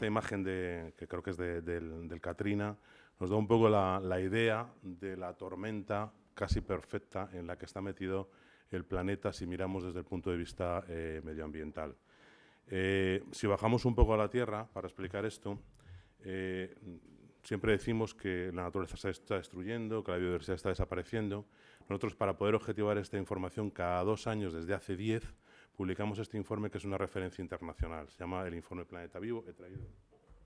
esta imagen que creo que es del Katrina, nos da un poco la idea de la tormenta casi perfecta en la que está metido el planeta si miramos desde el punto de vista medioambiental. Si bajamos un poco a la Tierra para explicar esto, siempre decimos que la naturaleza se está destruyendo, que la biodiversidad está desapareciendo. Nosotros, para poder objetivar esta información, cada 2 años, desde hace 10, publicamos este informe que es una referencia internacional. Se llama el Informe Planeta Vivo. He traído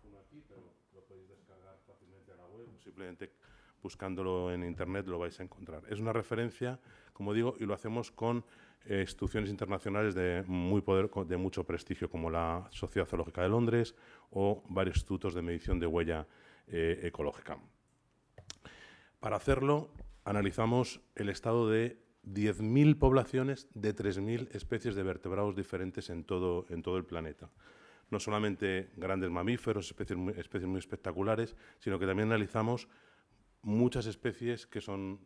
uno aquí, pero lo podéis descargar fácilmente a la web. Simplemente buscándolo en Internet lo vais a encontrar. Es una referencia, como digo, y lo hacemos con instituciones internacionales de mucho prestigio, como la Sociedad Zoológica de Londres o varios institutos de medición de huella ecológica. Para hacerlo, analizamos el estado de 10.000 poblaciones de 3.000 especies de vertebrados diferentes en todo el planeta. No solamente grandes mamíferos, especies muy espectaculares, sino que también analizamos muchas especies que son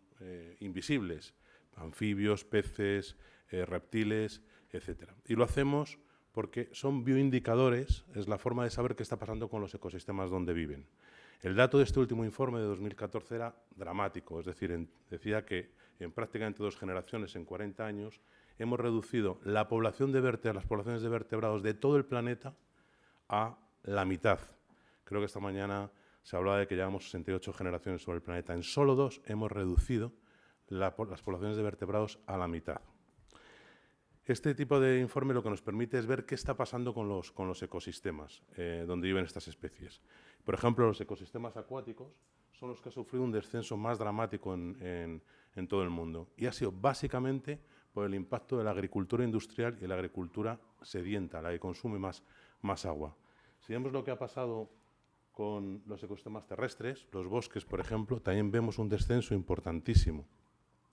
invisibles, anfibios, peces, reptiles, etc. Y lo hacemos porque son bioindicadores, es la forma de saber qué está pasando con los ecosistemas donde viven. El dato de este último informe de 2014 era dramático, es decir, decía que en prácticamente 2 generaciones, en 40 años, hemos reducido la población de las poblaciones de vertebrados de todo el planeta a la mitad. Creo que esta mañana se hablaba de que llevamos 68 generaciones sobre el planeta. En solo 2 hemos reducido las poblaciones de vertebrados a la mitad. Este tipo de informe lo que nos permite es ver qué está pasando con los ecosistemas donde viven estas especies. Por ejemplo, los ecosistemas acuáticos son los que han sufrido un descenso más dramático en todo el mundo. Y ha sido básicamente por el impacto de la agricultura industrial y la agricultura sedienta, la que consume más agua. Si vemos lo que ha pasado con los ecosistemas terrestres, los bosques, por ejemplo, también vemos un descenso importantísimo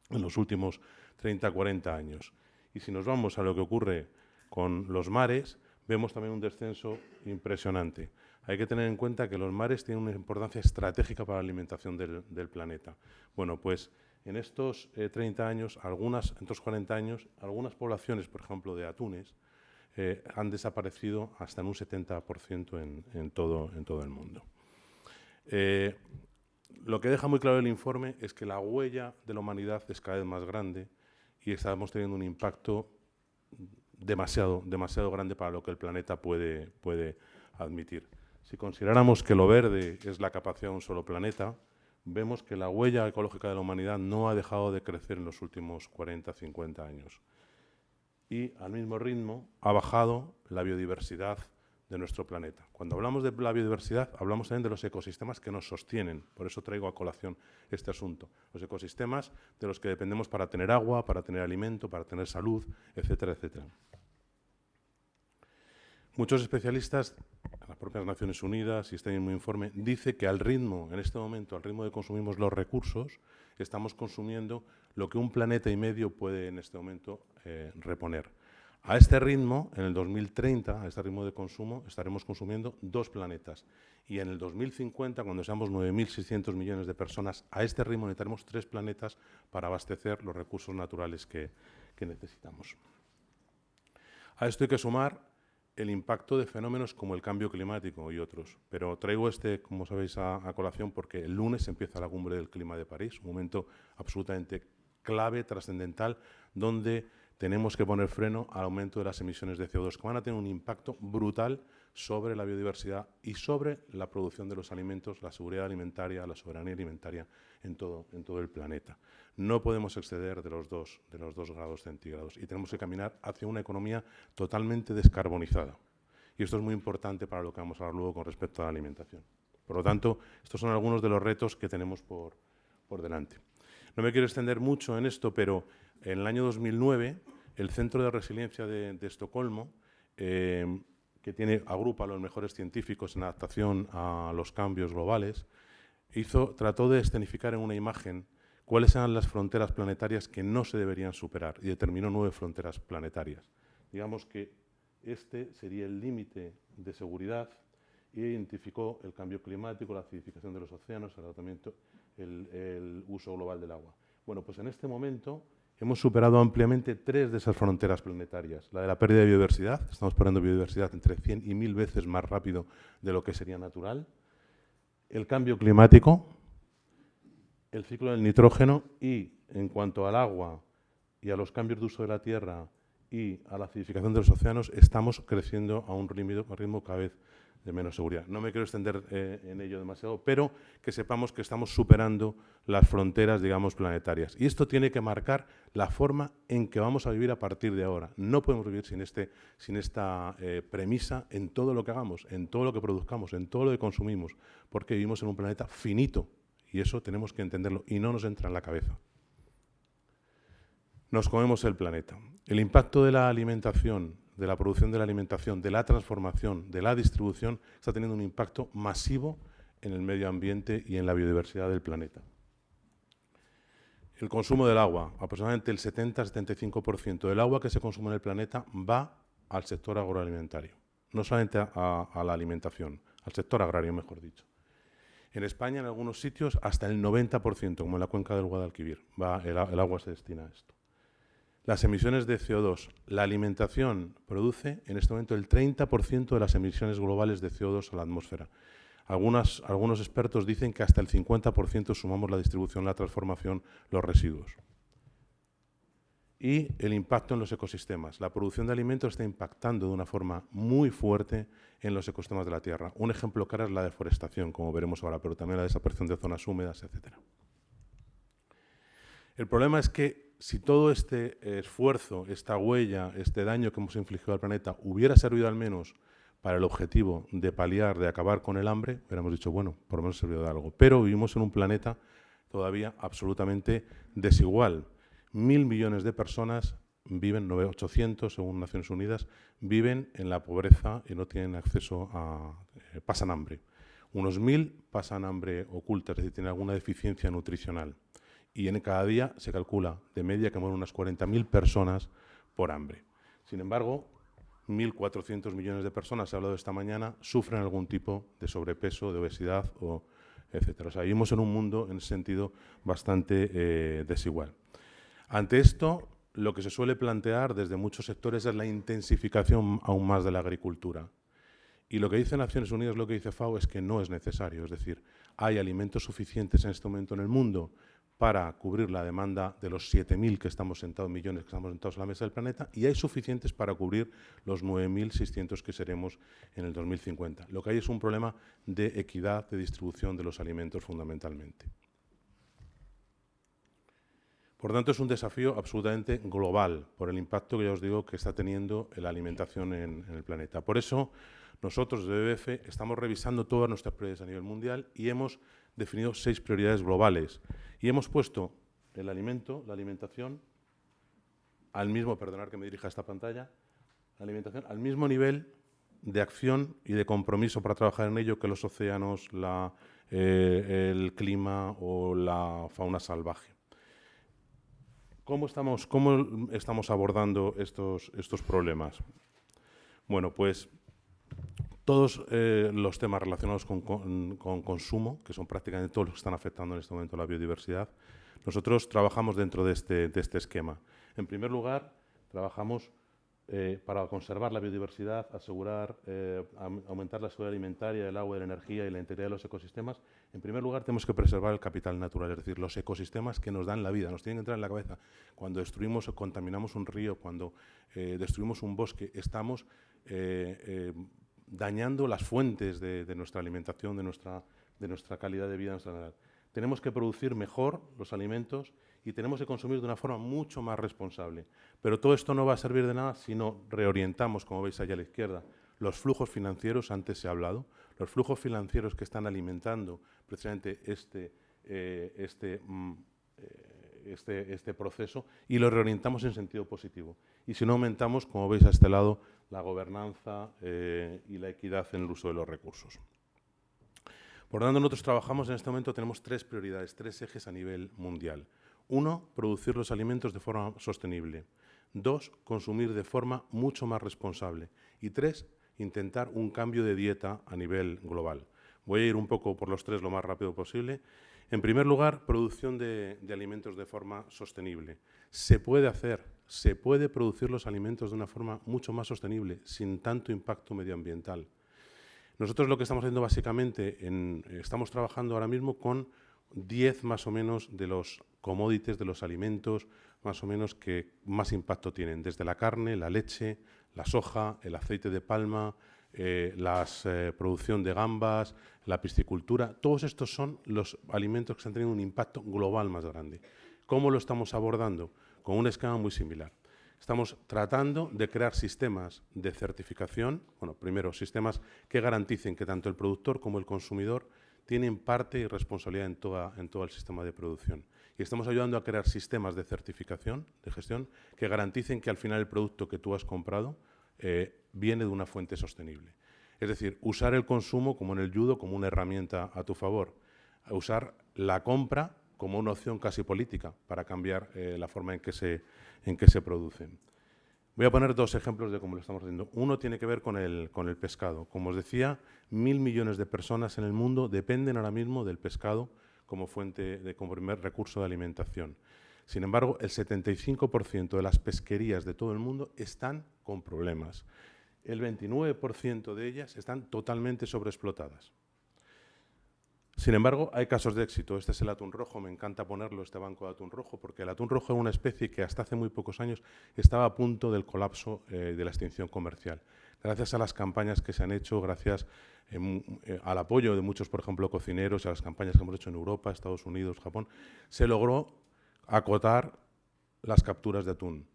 en los últimos 30-40 años. Y si nos vamos a lo que ocurre con los mares, vemos también un descenso impresionante. Hay que tener en cuenta que los mares tienen una importancia estratégica para la alimentación del planeta. Bueno, pues en estos 30 años, en estos 40 años, algunas poblaciones, por ejemplo, de atunes, han desaparecido hasta en un 70% en todo el mundo. Lo que deja muy claro el informe es que la huella de la humanidad es cada vez más grande y estamos teniendo un impacto demasiado grande para lo que el planeta puede admitir. Si consideráramos que lo verde es la capacidad de un solo planeta, vemos que la huella ecológica de la humanidad no ha dejado de crecer en los últimos 40-50 años. Y al mismo ritmo ha bajado la biodiversidad de nuestro planeta. Cuando hablamos de la biodiversidad, hablamos también de los ecosistemas que nos sostienen. Por eso traigo a colación este asunto. Los ecosistemas de los que dependemos para tener agua, para tener alimento, para tener salud, etcétera, etcétera. Muchos especialistas, las propias Naciones Unidas y este mismo informe, dice que al ritmo, en este momento, al ritmo de consumimos los recursos, estamos consumiendo lo que un planeta y medio puede en este momento reponer. A este ritmo, en el 2030, a este ritmo de consumo, estaremos consumiendo 2 planetas. Y en el 2050, cuando seamos 9.600 millones de personas, a este ritmo necesitaremos 3 planetas para abastecer los recursos naturales que necesitamos. A esto hay que sumar el impacto de fenómenos como el cambio climático y otros. Pero traigo como sabéis, a colación porque el lunes empieza la Cumbre del Clima de París, un momento absolutamente clave, trascendental, donde tenemos que poner freno al aumento de las emisiones de CO2, que van a tener un impacto brutal sobre la biodiversidad y sobre la producción de los alimentos, la seguridad alimentaria, la soberanía alimentaria en todo el planeta. No podemos exceder de los 2 grados centígrados y tenemos que caminar hacia una economía totalmente descarbonizada. Y esto es muy importante para lo que vamos a hablar luego con respecto a la alimentación. Por lo tanto, estos son algunos de los retos que tenemos por delante. No me quiero extender mucho en esto, pero en el año 2009, el Centro de Resiliencia de Estocolmo, que agrupa a los mejores científicos en adaptación a los cambios globales, trató de escenificar en una imagen cuáles eran las fronteras planetarias que no se deberían superar y determinó 9 fronteras planetarias. Digamos que este sería el límite de seguridad y identificó el cambio climático, la acidificación de los océanos, el agotamiento, el uso global del agua. Bueno, pues en este momento hemos superado ampliamente 3 de esas fronteras planetarias. La de la pérdida de biodiversidad, estamos perdiendo biodiversidad entre 100 y 1000 veces más rápido de lo que sería natural. El cambio climático, el ciclo del nitrógeno y, en cuanto al agua y a los cambios de uso de la tierra y a la acidificación de los océanos, estamos creciendo a un ritmo cada vez de menos seguridad. No me quiero extender en ello demasiado, pero que sepamos que estamos superando las fronteras, digamos, planetarias. Y esto tiene que marcar la forma en que vamos a vivir a partir de ahora. No podemos vivir sin esta premisa en todo lo que hagamos, en todo lo que produzcamos, en todo lo que consumimos, porque vivimos en un planeta finito y eso tenemos que entenderlo y no nos entra en la cabeza. Nos comemos el planeta. El impacto de la alimentación, de la producción de la alimentación, de la transformación, de la distribución, está teniendo un impacto masivo en el medio ambiente y en la biodiversidad del planeta. El consumo del agua, aproximadamente el 70-75% del agua que se consume en el planeta va al sector agroalimentario, no solamente a la alimentación, al sector agrario, mejor dicho. En España, en algunos sitios, hasta el 90%, como en la cuenca del Guadalquivir, el agua se destina a esto. Las emisiones de CO2. La alimentación produce en este momento el 30% de las emisiones globales de CO2 a la atmósfera. Algunos expertos dicen que hasta el 50% sumamos la distribución, la transformación, los residuos. Y el impacto en los ecosistemas. La producción de alimentos está impactando de una forma muy fuerte en los ecosistemas de la Tierra. Un ejemplo claro es la deforestación, como veremos ahora, pero también la desaparición de zonas húmedas, etc. El problema es que si todo este esfuerzo, esta huella, este daño que hemos infligido al planeta hubiera servido al menos para el objetivo de paliar, de acabar con el hambre, hubiéramos dicho, bueno, por lo menos ha servido de algo. Pero vivimos en un planeta todavía absolutamente desigual. 1.000 millones de personas viven, 800 según Naciones Unidas, viven en la pobreza y no tienen acceso pasan hambre. Unos 1.000 pasan hambre oculta, es decir, tienen alguna deficiencia nutricional. Y en cada día se calcula de media que mueren unas 40.000 personas por hambre. Sin embargo, 1.400 millones de personas, se ha hablado esta mañana, sufren algún tipo de sobrepeso, de obesidad, etc. O sea, vivimos en un mundo, en ese sentido, bastante desigual. Ante esto, lo que se suele plantear desde muchos sectores es la intensificación aún más de la agricultura. Y lo que dice Naciones Unidas, lo que dice FAO, es que no es necesario. Es decir, hay alimentos suficientes en este momento en el mundo para cubrir la demanda de los 7.000 millones que estamos sentados a la mesa del planeta, y hay suficientes para cubrir los 9.600 que seremos en el 2050. Lo que hay es un problema de equidad de distribución de los alimentos fundamentalmente. Por tanto, es un desafío absolutamente global por el impacto que ya os digo que está teniendo la alimentación en el planeta. Por eso, nosotros de BBF estamos revisando todas nuestras prioridades a nivel mundial y hemos definido 6 prioridades globales. Y hemos puesto el alimento, la alimentación, al mismo, perdonad que me dirija a esta pantalla, la alimentación al mismo nivel de acción y de compromiso para trabajar en ello que los océanos, el clima o la fauna salvaje. ¿Cómo estamos abordando estos problemas? Bueno, pues todos los temas relacionados con consumo, que son prácticamente todos los que están afectando en este momento a la biodiversidad, nosotros trabajamos dentro de este esquema. En primer lugar, trabajamos para conservar la biodiversidad, asegurar, aumentar la seguridad alimentaria, del agua, de la energía y la integridad de los ecosistemas. En primer lugar, tenemos que preservar el capital natural, es decir, los ecosistemas que nos dan la vida. Nos tienen que entrar en la cabeza. Cuando destruimos o contaminamos un río, cuando destruimos un bosque, estamos dañando las fuentes de nuestra alimentación, de nuestra calidad de vida en general. Tenemos que producir mejor los alimentos y tenemos que consumir de una forma mucho más responsable. Pero todo esto no va a servir de nada si no reorientamos, como veis allá a la izquierda, los flujos financieros, antes se ha hablado, los flujos financieros que están alimentando precisamente este proceso, y lo reorientamos en sentido positivo. Y si no aumentamos, como veis a este lado, la gobernanza y la equidad en el uso de los recursos. Por lo tanto, nosotros trabajamos en este momento, tenemos 3 prioridades, 3 ejes a nivel mundial. 1, producir los alimentos de forma sostenible. 2, consumir de forma mucho más responsable. Y 3, intentar un cambio de dieta a nivel global. Voy a ir un poco por los tres lo más rápido posible. En primer lugar, producción de alimentos de forma sostenible. Se puede producir los alimentos de una forma mucho más sostenible, sin tanto impacto medioambiental. Nosotros lo que estamos haciendo básicamente, estamos trabajando ahora mismo con 10 más o menos de los commodities, de los alimentos más o menos que más impacto tienen, desde la carne, la leche, la soja, el aceite de palma, la producción de gambas, la piscicultura. Todos estos son los alimentos que están teniendo un impacto global más grande. ¿Cómo lo estamos abordando? Con un esquema muy similar. Estamos tratando de crear sistemas de certificación, bueno, primero, sistemas que garanticen que tanto el productor como el consumidor tienen parte y responsabilidad en todo el sistema de producción. Y estamos ayudando a crear sistemas de certificación, de gestión, que garanticen que al final el producto que tú has comprado viene de una fuente sostenible. Es decir, usar el consumo, como en el judo, como una herramienta a tu favor. Usar la compra como una opción casi política para cambiar la forma en que se producen. Voy a poner dos ejemplos de cómo lo estamos haciendo. Uno tiene que ver con el pescado. Como os decía, 1.000 millones de personas en el mundo dependen ahora mismo del pescado como como primer recurso de alimentación. Sin embargo, el 75% de las pesquerías de todo el mundo están con problemas. El 29% de ellas están totalmente sobreexplotadas. Sin embargo, hay casos de éxito. Este es el atún rojo, me encanta ponerlo, este banco de atún rojo, porque el atún rojo es una especie que hasta hace muy pocos años estaba a punto del colapso de la extinción comercial. Gracias a las campañas que se han hecho, gracias al apoyo de muchos, por ejemplo, cocineros, y a las campañas que hemos hecho en Europa, Estados Unidos, Japón, se logró acotar las capturas de atún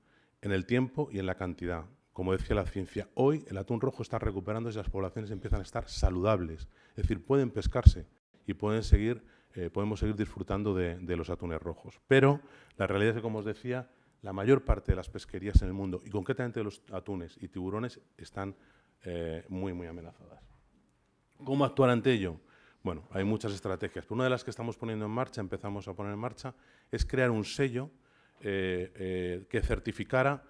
en el tiempo y en la cantidad. Como decía la ciencia, hoy el atún rojo está recuperándose y las poblaciones empiezan a estar saludables, es decir, pueden pescarse y podemos seguir disfrutando de los atunes rojos. Pero la realidad es que, como os decía, la mayor parte de las pesquerías en el mundo, y concretamente de los atunes y tiburones, están muy, muy amenazadas. ¿Cómo actuar ante ello? Bueno, hay muchas estrategias, pero una de las que empezamos a poner en marcha, es crear un sello que certificara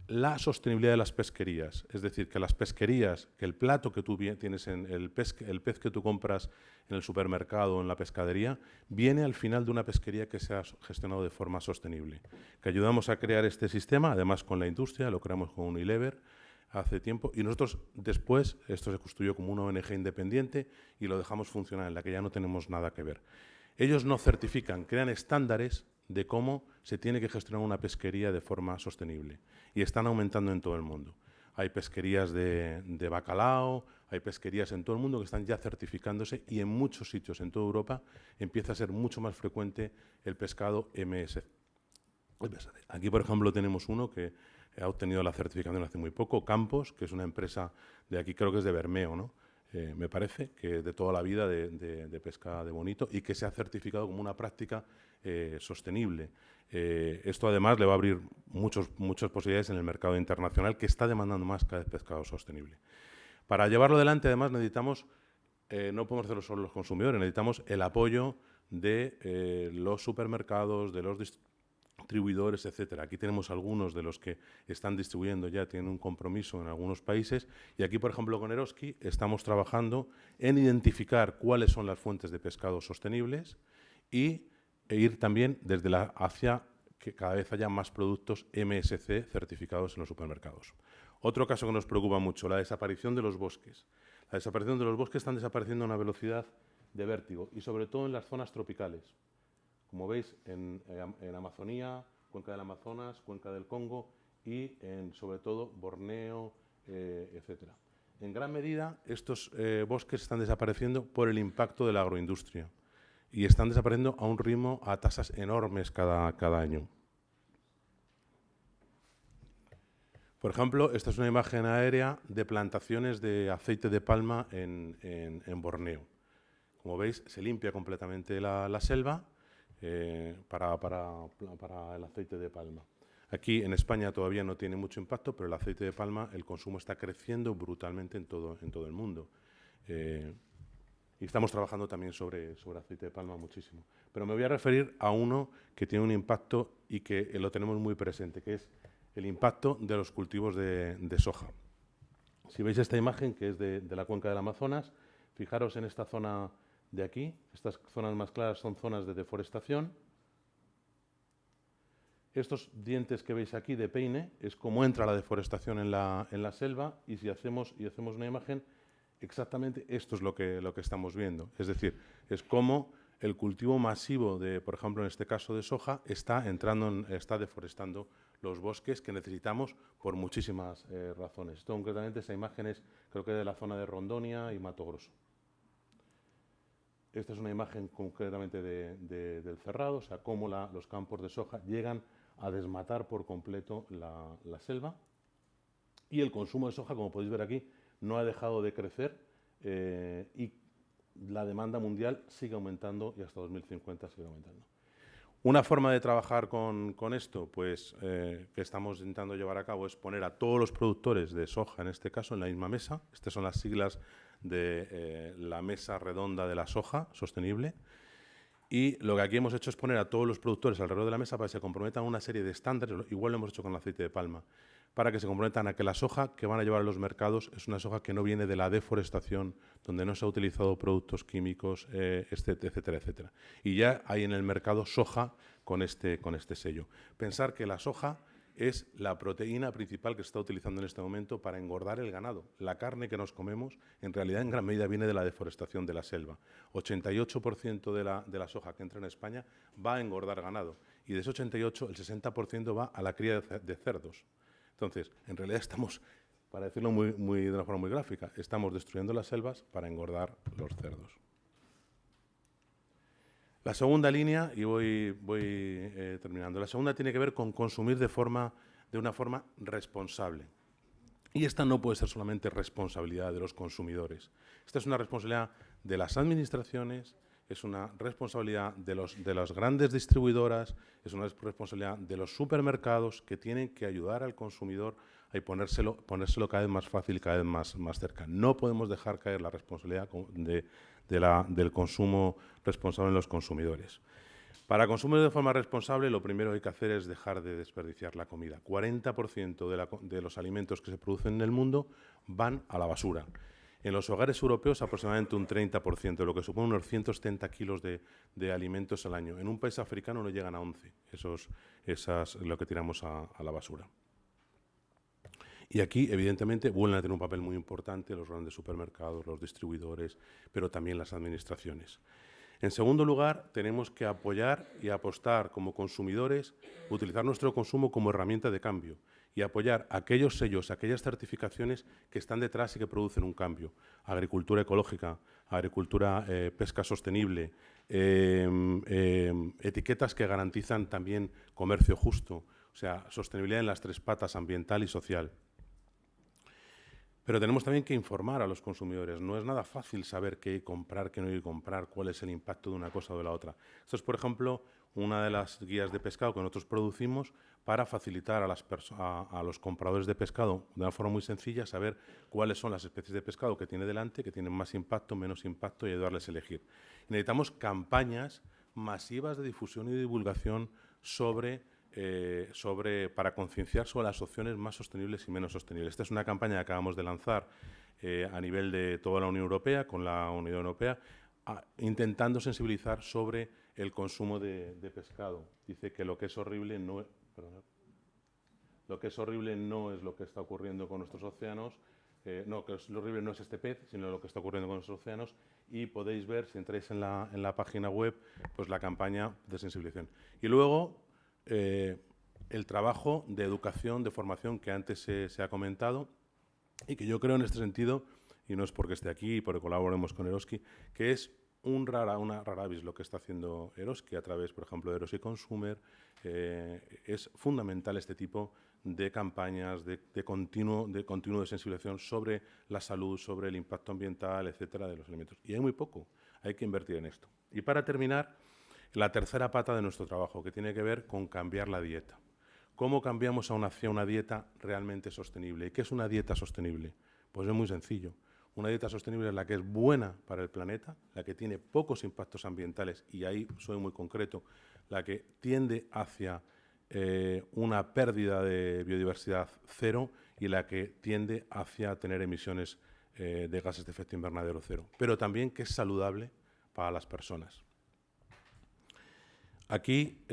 la sostenibilidad de las pesquerías. Es decir, que las pesquerías, que el plato que tú tienes, el pez que tú compras en el supermercado o en la pescadería, viene al final de una pesquería que se ha gestionado de forma sostenible. Que ayudamos a crear este sistema, además con la industria, lo creamos con Unilever hace tiempo, y nosotros después, esto se construyó como una ONG independiente y lo dejamos funcionar, en la que ya no tenemos nada que ver. Ellos no certifican, crean estándares de cómo se tiene que gestionar una pesquería de forma sostenible. Y están aumentando en todo el mundo. Hay pesquerías de bacalao, hay pesquerías en todo el mundo que están ya certificándose, y en muchos sitios en toda Europa empieza a ser mucho más frecuente el pescado MSC. Aquí, por ejemplo, tenemos uno que ha obtenido la certificación hace muy poco, Campos, que es una empresa de aquí, creo que es de Bermeo, ¿no? Me parece, que de toda la vida de pesca de bonito, y que se ha certificado como una práctica sostenible. Esto además le va a abrir muchas posibilidades en el mercado internacional, que está demandando más cada vez pescado sostenible. Para llevarlo adelante, además, necesitamos, no podemos hacerlo solo los consumidores, necesitamos el apoyo de los supermercados, de los distribuidores, etcétera. Aquí tenemos algunos de los que están distribuyendo ya, tienen un compromiso en algunos países, y aquí, por ejemplo, con Eroski estamos trabajando en identificar cuáles son las fuentes de pescado sostenibles e ir también hacia que cada vez haya más productos MSC certificados en los supermercados. Otro caso que nos preocupa mucho, la desaparición de los bosques. La desaparición de los bosques están desapareciendo a una velocidad de vértigo, y sobre todo en las zonas tropicales. Como veis, en Amazonía, cuenca del Amazonas, cuenca del Congo y sobre todo Borneo, etcétera. En gran medida, estos bosques están desapareciendo por el impacto de la agroindustria, y están desapareciendo a un ritmo, a tasas enormes cada año. Por ejemplo, esta es una imagen aérea de plantaciones de aceite de palma en Borneo. Como veis, se limpia completamente la selva para el aceite de palma. Aquí en España todavía no tiene mucho impacto, pero el aceite de palma, el consumo está creciendo brutalmente en todo el mundo. Y estamos trabajando también sobre aceite de palma muchísimo. Pero me voy a referir a uno que tiene un impacto y que lo tenemos muy presente, que es el impacto de los cultivos de soja. Si veis esta imagen, que es de la cuenca del Amazonas, Fijaros en esta zona de aquí, estas zonas más claras son zonas de deforestación. Estos dientes que veis aquí de peine es cómo entra la deforestación en la selva, y si hacemos una imagen, exactamente esto es lo que estamos viendo. Es decir, es cómo el cultivo masivo de, por ejemplo, en este caso de soja, está deforestando los bosques que necesitamos por muchísimas razones. Esto concretamente, esa imagen es, creo que de la zona de Rondonia y Mato Grosso. Esta es una imagen concretamente del Cerrado, o sea, cómo los campos de soja llegan a desmatar por completo la selva. Y el consumo de soja, como podéis ver aquí, no ha dejado de crecer y la demanda mundial sigue aumentando y hasta 2050 sigue aumentando. Una forma de trabajar con esto, pues, que estamos intentando llevar a cabo, es poner a todos los productores de soja, en este caso, en la misma mesa. Estas son las siglas de la mesa redonda de la soja sostenible. Y lo que aquí hemos hecho es poner a todos los productores alrededor de la mesa para que se comprometan a una serie de estándares, igual lo hemos hecho con el aceite de palma, para que se comprometan a que la soja que van a llevar a los mercados es una soja que no viene de la deforestación, donde no se ha utilizado productos químicos, etcétera, etcétera. Y ya hay en el mercado soja con este sello. Pensar que la soja es la proteína principal que se está utilizando en este momento para engordar el ganado. La carne que nos comemos, en realidad, en gran medida viene de la deforestación de la selva. 88% de la soja que entra en España va a engordar ganado. Y de ese 88, el 60% va a la cría de cerdos. Entonces, en realidad estamos, para decirlo de una forma muy gráfica, estamos destruyendo las selvas para engordar los cerdos. La segunda línea, y voy terminando, la segunda tiene que ver con consumir de una forma responsable. Y esta no puede ser solamente responsabilidad de los consumidores. Esta es una responsabilidad de las administraciones, es una responsabilidad de las grandes distribuidoras, es una responsabilidad de los supermercados, que tienen que ayudar al consumidor a ponérselo cada vez más fácil, cada vez más cerca. No podemos dejar caer la responsabilidad del consumo responsable en los consumidores. Para consumir de forma responsable, lo primero que hay que hacer es dejar de desperdiciar la comida. 40% de los alimentos que se producen en el mundo van a la basura. En los hogares europeos, aproximadamente un 30%, lo que supone unos 170 kilos de alimentos al año. En un país africano no llegan a 11. Esas lo que tiramos a la basura. Y aquí, evidentemente, vuelven a tener un papel muy importante los grandes supermercados, los distribuidores, pero también las administraciones. En segundo lugar, tenemos que apoyar y apostar como consumidores, utilizar nuestro consumo como herramienta de cambio y apoyar aquellos sellos, aquellas certificaciones que están detrás y que producen un cambio. Agricultura ecológica, agricultura, pesca sostenible, etiquetas que garantizan también comercio justo, o sea, sostenibilidad en las tres patas, ambiental y social. Pero tenemos también que informar a los consumidores. No es nada fácil saber qué comprar, qué no hay que comprar, cuál es el impacto de una cosa o de la otra. Esto es, por ejemplo, una de las guías de pescado que nosotros producimos para facilitar a los compradores de pescado, de una forma muy sencilla, saber cuáles son las especies de pescado que tiene delante, que tienen más impacto, menos impacto, y ayudarles a elegir. Y necesitamos campañas masivas de difusión y divulgación para concienciar sobre las opciones más sostenibles y menos sostenibles. Esta es una campaña que acabamos de lanzar a nivel de toda la Unión Europea, con la Unión Europea, intentando sensibilizar sobre el consumo de pescado. Dice que lo que es horrible no es lo que está ocurriendo con nuestros océanos, lo horrible no es este pez, sino lo que está ocurriendo con nuestros océanos, y podéis ver, si entráis en la página web, pues la campaña de sensibilización. Y luego, el trabajo de educación, de formación que antes se ha comentado, y que yo creo en este sentido, y no es porque esté aquí y porque colaboremos con Eroski, que es una rara avis lo que está haciendo Eroski a través, por ejemplo, de Eroski Consumer. Es fundamental este tipo de campañas de continuo de sensibilización sobre la salud, sobre el impacto ambiental, etcétera, de los alimentos. Y hay muy poco, hay que invertir en esto. Y para terminar, la tercera pata de nuestro trabajo, que tiene que ver con cambiar la dieta. ¿Cómo cambiamos hacia una dieta realmente sostenible? ¿Y qué es una dieta sostenible? Pues es muy sencillo. Una dieta sostenible es la que es buena para el planeta, la que tiene pocos impactos ambientales, y ahí soy muy concreto, la que tiende hacia una pérdida de biodiversidad cero y la que tiende hacia tener emisiones de gases de efecto invernadero cero, pero también que es saludable para las personas. Aquí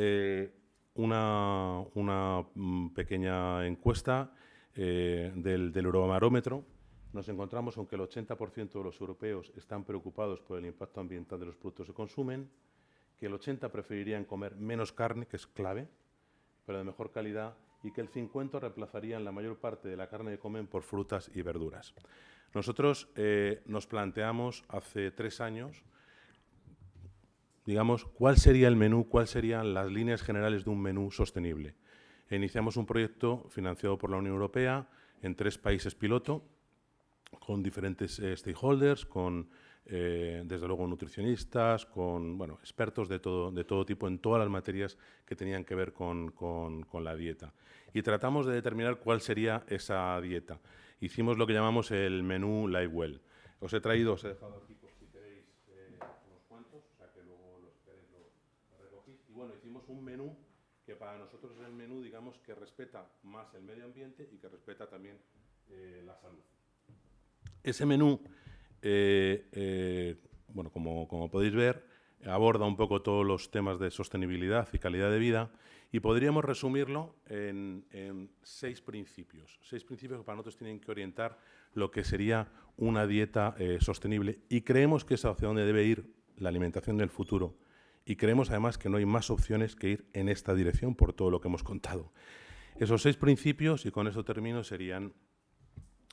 una pequeña encuesta del Eurobarómetro. Nos encontramos con que el 80% de los europeos están preocupados por el impacto ambiental de los productos que consumen, que el 80% preferirían comer menos carne, que es clave, pero de mejor calidad, y que el 50% reemplazarían la mayor parte de la carne que comen por frutas y verduras. Nosotros nos planteamos hace 3 años, digamos, cuál sería el menú, cuáles serían las líneas generales de un menú sostenible. Iniciamos un proyecto financiado por la Unión Europea en 3 países piloto, con diferentes stakeholders, con, desde luego, nutricionistas, con expertos de todo tipo en todas las materias que tenían que ver con la dieta. Y tratamos de determinar cuál sería esa dieta. Hicimos lo que llamamos el menú LiveWell. Os he dejado aquí por si queréis unos cuantos, o sea que luego los queréis lo recogéis. Y bueno, hicimos un menú que para nosotros es el menú, digamos, que respeta más el medio ambiente y que respeta también la salud. Ese menú, como podéis ver, aborda un poco todos los temas de sostenibilidad y calidad de vida y podríamos resumirlo en 6 principios. 6 principios que para nosotros tienen que orientar lo que sería una dieta sostenible, y creemos que es hacia donde debe ir la alimentación del futuro, y creemos además que no hay más opciones que ir en esta dirección por todo lo que hemos contado. Esos 6 principios, y con eso termino, serían,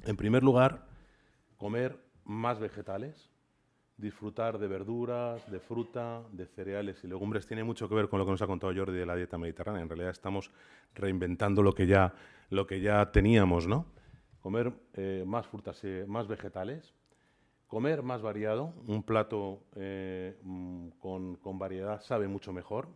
en primer lugar, comer más vegetales, disfrutar de verduras, de fruta, de cereales y legumbres. Tiene mucho que ver con lo que nos ha contado Jordi de la dieta mediterránea. En realidad estamos reinventando lo que ya teníamos, ¿no? Comer más frutas, más vegetales, comer más variado. Un plato con variedad sabe mucho mejor.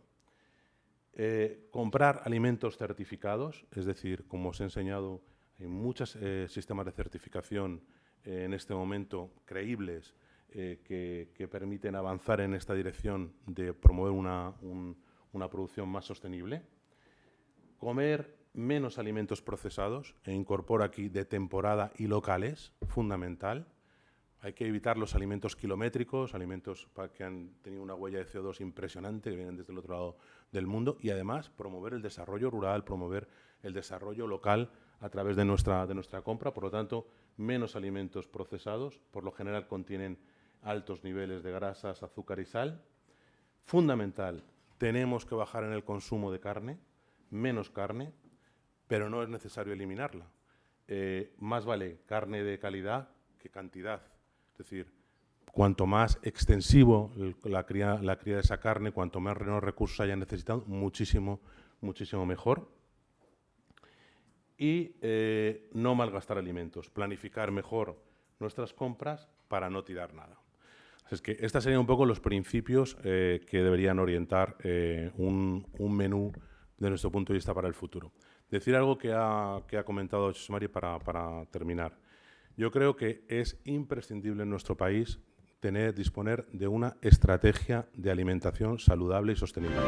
Comprar alimentos certificados, es decir, como os he enseñado, hay muchos sistemas de certificación en este momento creíbles que permiten avanzar en esta dirección de promover una producción más sostenible. Comer menos alimentos procesados, e incorpora aquí de temporada y locales, fundamental. Hay que evitar los alimentos kilométricos, alimentos que han tenido una huella de CO2 impresionante, que vienen desde el otro lado del mundo, y además promover el desarrollo rural, promover el desarrollo local a través de nuestra compra. Por lo tanto, menos alimentos procesados, por lo general contienen altos niveles de grasas, azúcar y sal. Fundamental, tenemos que bajar en el consumo de carne, menos carne, pero no es necesario eliminarla. Más vale carne de calidad que cantidad. Es decir, cuanto más extensivo la cría de esa carne, cuanto más recursos hayan necesitado, muchísimo mejor. Y no malgastar alimentos, planificar mejor nuestras compras para no tirar nada. Así es que estos serían un poco los principios que deberían orientar un menú de nuestro punto de vista para el futuro. Decir algo que ha comentado José Mari para terminar. Yo creo que es imprescindible en nuestro país disponer de una estrategia de alimentación saludable y sostenible.